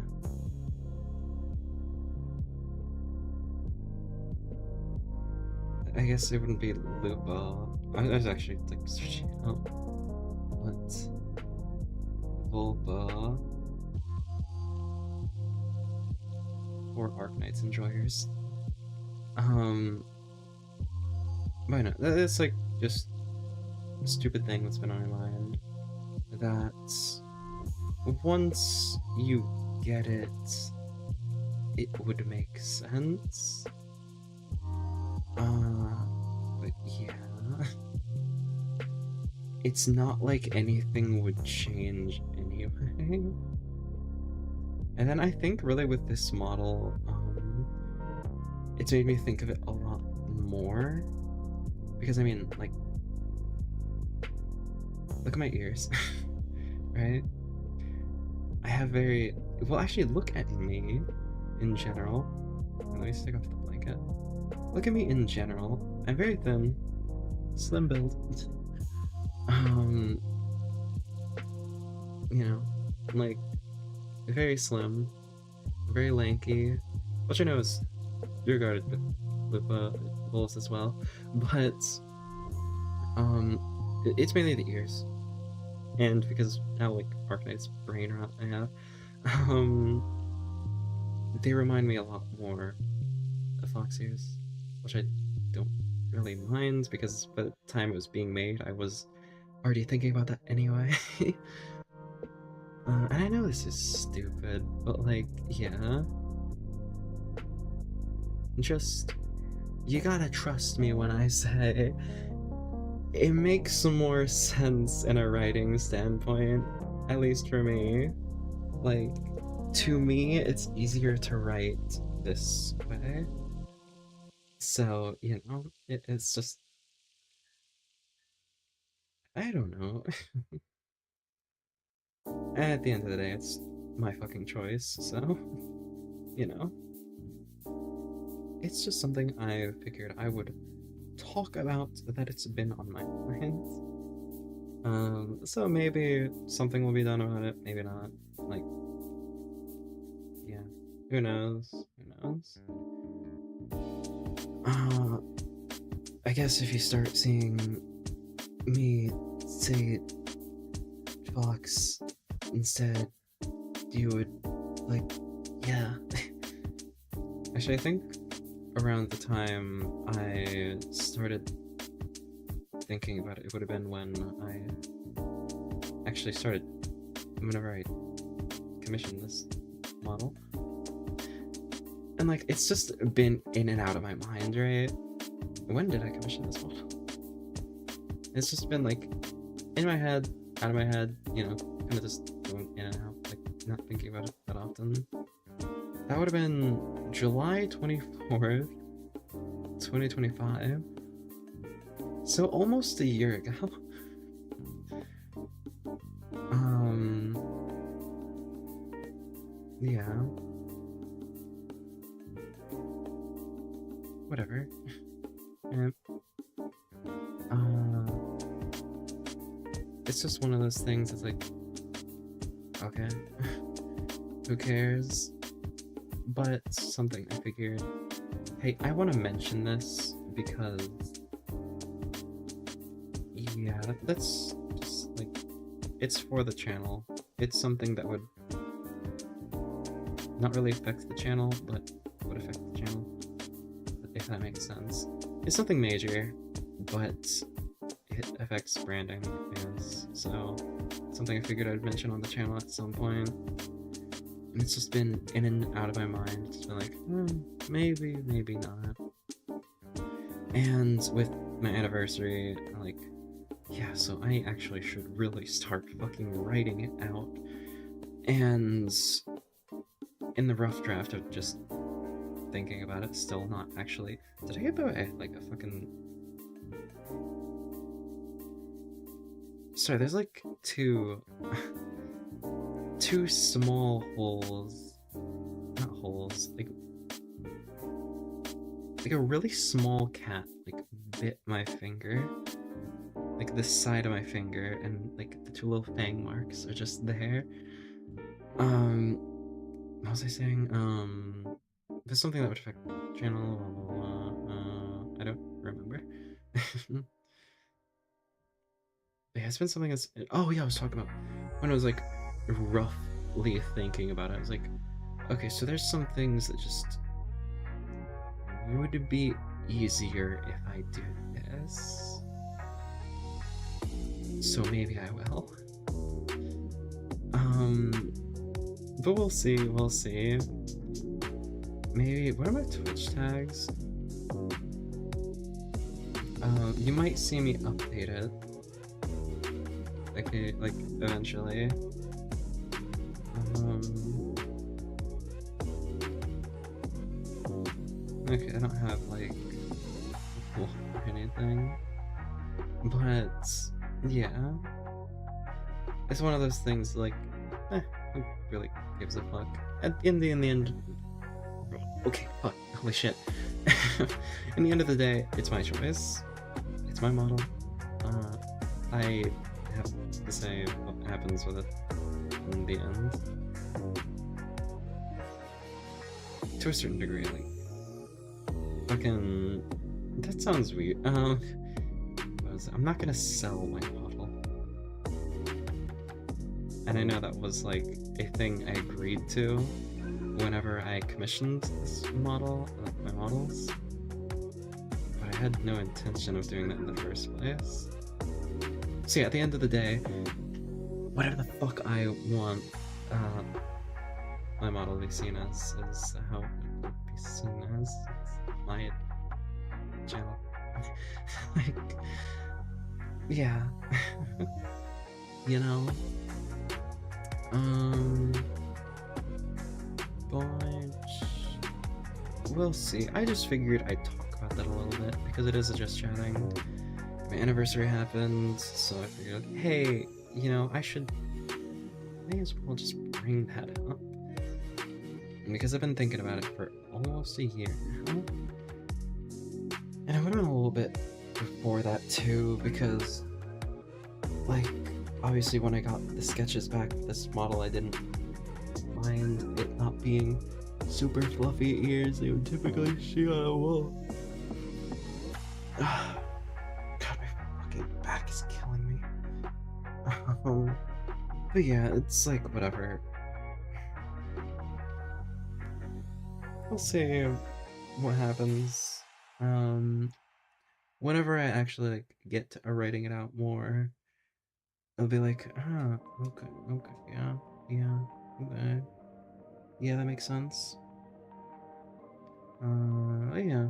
I guess it wouldn't be Lupa. I was actually like searching out what Vulpa or Arknights Enjoyers. Why not? It's like just a stupid thing that's been on my mind. That once you get it, it would make sense. But yeah, it's not like anything would change anyway. And then I think really with this model, it's made me think of it a lot more, because I mean, like, look at my ears, right? I have very, well, actually look at me in general. Let me take off the blanket. look at me in general. I'm very thin, slim build. You know, like very slim, very lanky, which I know is regarded with bulls as well, but it's mainly the ears, and because how like Arknight's brain rot I have, they remind me a lot more of fox ears, which I don't really mind because by the time it was being made, I was already thinking about that anyway. And I know this is stupid, but like, yeah. Just, you gotta trust me when I say it makes some more sense in a writing standpoint, at least for me. Like, to me, it's easier to write this way. So, you know, it's just, I don't know. At the end of the day, it's my fucking choice, so, you know. It's just something I figured I would talk about, that it's been on my mind. So maybe something will be done about it, maybe not. Like, yeah, who knows? Who knows? I guess if you start seeing me say fox instead, you would, like, yeah. Actually, I think around the time I started thinking about it, it would have been when I actually started, whenever I commissioned this model. And like, it's just been in and out of my mind, right? When did I commission this model? It's just been like, in my head, out of my head, you know, kind of just going in and out, like not thinking about it that often. That would have been July 24th, 2025. So almost a year ago. Yeah. Whatever. Yeah. It's just one of those things, it's like, okay, who cares? But something I figured, hey, I want to mention this because, yeah, that's just like, it's for the channel. It's something that would not really affect the channel, but would affect the channel, if that makes sense. It's something major, but it affects branding, yes. So something I figured I'd mention on the channel at some point. And it's just been in and out of my mind. It's been like, maybe, maybe not. And with my anniversary, like, yeah, so I actually should really start fucking writing it out. And in the rough draft of just thinking about it, still not actually. Did I give away like a fucking... Sorry, there's like two small holes, not holes, like a really small cat like bit my finger, like this side of my finger, and like the two little fang marks are just there. What was I saying? There's something that would affect the channel, I don't remember. Yeah, it's been something that's, oh yeah, I was talking about when I was like roughly thinking about it. I was like, okay, so there's some things that just would be easier if I do this. So maybe I will. But we'll see, we'll see. Maybe, what are my Twitch tags? You might see me update it. Okay, like, eventually. Okay, I don't have, like, or anything. But, yeah. It's one of those things, like, who really gives a fuck? In the end, Okay, fuck, holy shit. In the end of the day, it's my choice. It's my model. I have to say what happens with it in the end. To a certain degree, like, fucking, that sounds weird. I'm not gonna sell my model. And I know that was like a thing I agreed to whenever I commissioned this model, my models. But I had no intention of doing that in the first place. So yeah, at the end of the day, whatever the fuck I want my model to be seen as is how it will be seen as. It's my channel. Like, yeah. You know? But we'll see. I just figured I'd talk about that a little bit because it is just chatting. My anniversary happened, so I figured, hey, you know, may as well just bring that up. Because I've been thinking about it for almost a year now. And I went on a little bit before that too, because, like, obviously when I got the sketches back for this model, I didn't mind it not being super fluffy ears they would typically see on a wall. God, my fucking back is killing me. But yeah, it's like, whatever. We'll see what happens. Whenever I actually like get to writing it out more, I'll be like, okay, yeah, okay. Yeah, that makes sense. Yeah.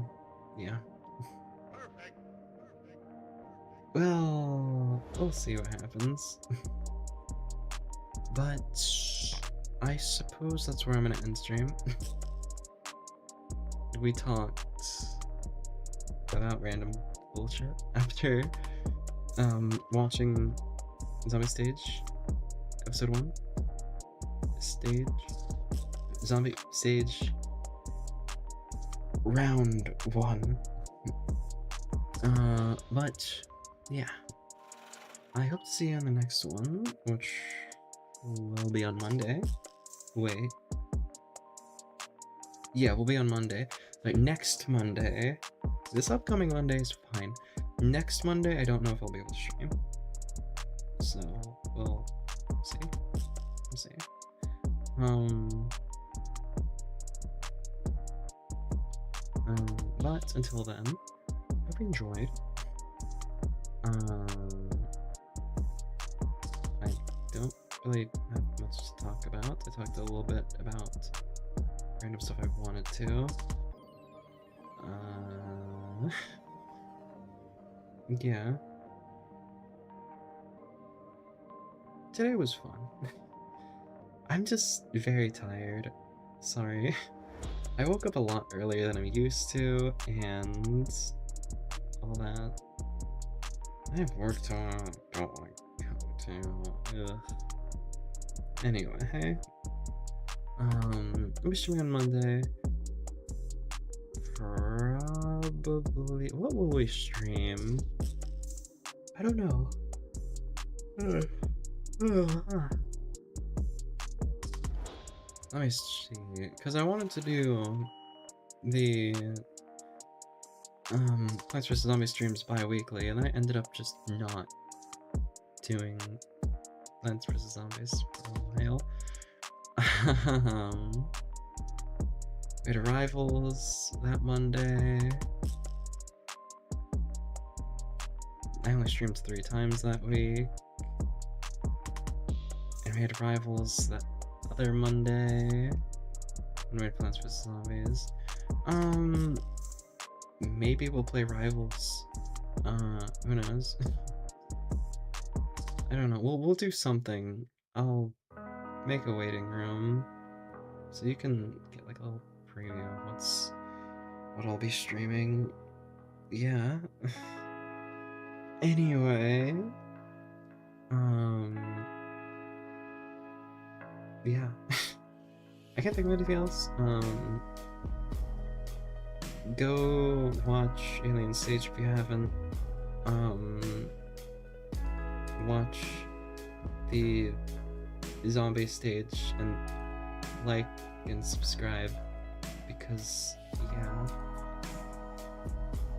Well, we'll see what happens. But I suppose that's where I'm gonna end stream. We talked about random bullshit after watching Zombie Stage episode 1. Zombie Stage round 1. But yeah, I hope to see you on the next one, which will be on Monday. Wait. Yeah, we'll be on Monday. Like, next Monday. This upcoming Monday is fine. Next Monday, I don't know if I'll be able to stream. So, we'll see. We'll see. But until then, hope you enjoyed. I don't really have much to talk about. I talked a little bit about random stuff I wanted to. Yeah. Today was fun. I'm just very tired. Sorry. I woke up a lot earlier than I'm used to, and all that. I have work tomorrow. I don't like to. Ugh. Anyway, we're streaming on Monday. Probably. What will we stream? I don't know. Let me see, because I wanted to do the Plants vs. Zombies streams bi-weekly, and then I ended up just not doing Plants vs. Zombies for a while. We had Arrivals that Monday. I only streamed 3 times that week. And we had Arrivals that other Monday. And we had Plants vs. Zombies. Maybe we'll play Rivals. Who knows? I don't know. We'll do something. I'll make a waiting room so you can get like a little preview of what I'll be streaming. Yeah. Anyway, yeah. I can't think of anything else. go watch Alien Stage if you haven't. Watch the zombie stage and like and subscribe because yeah,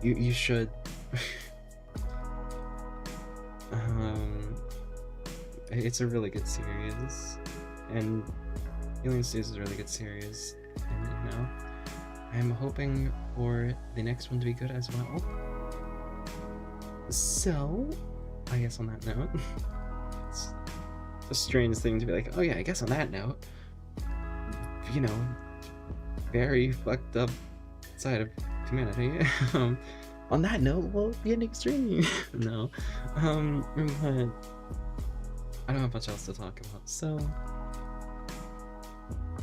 you should. It's a really good series, and Alien Stage is a really good series, and you know, I'm hoping for the next one to be good as well. So, I guess on that note, it's a strange thing to be like, oh yeah, I guess on that note, you know, very fucked up side of humanity. On that note, we'll be ending stream. No, but I don't have much else to talk about, so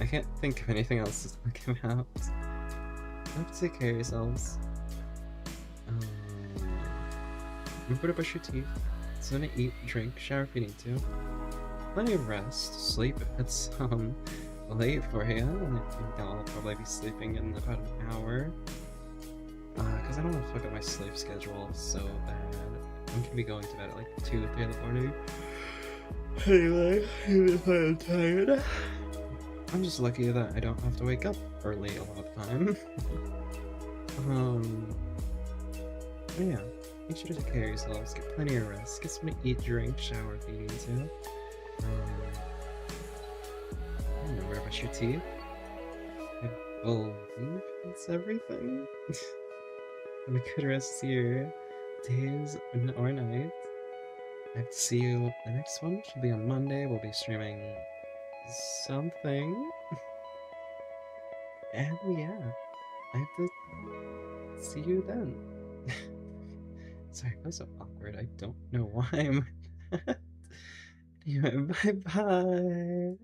I can't think of anything else to talk about. You have to take care of yourselves. Remember to brush your teeth, so to eat, drink, shower if you need to. Plenty of rest, sleep if it's late for you, and I think I'll probably be sleeping in about an hour. Because I don't want to fuck up my sleep schedule so bad. I'm gonna be going to bed at like 2 or 3 in the morning. Anyway, even if I'm tired, I'm just lucky that I don't have to wake up early a lot of the time. But yeah, make sure to take care of yourselves, get plenty of rest, get something to eat, drink, shower if you need to. Remember to brush your teeth. I believe that's everything. Have a good rest of your days or night. I have to see you the next one. Should be on Monday. We'll be streaming something. And yeah, I have to see you then. Sorry, that was so awkward. I don't know why I'm. Anyway, bye bye.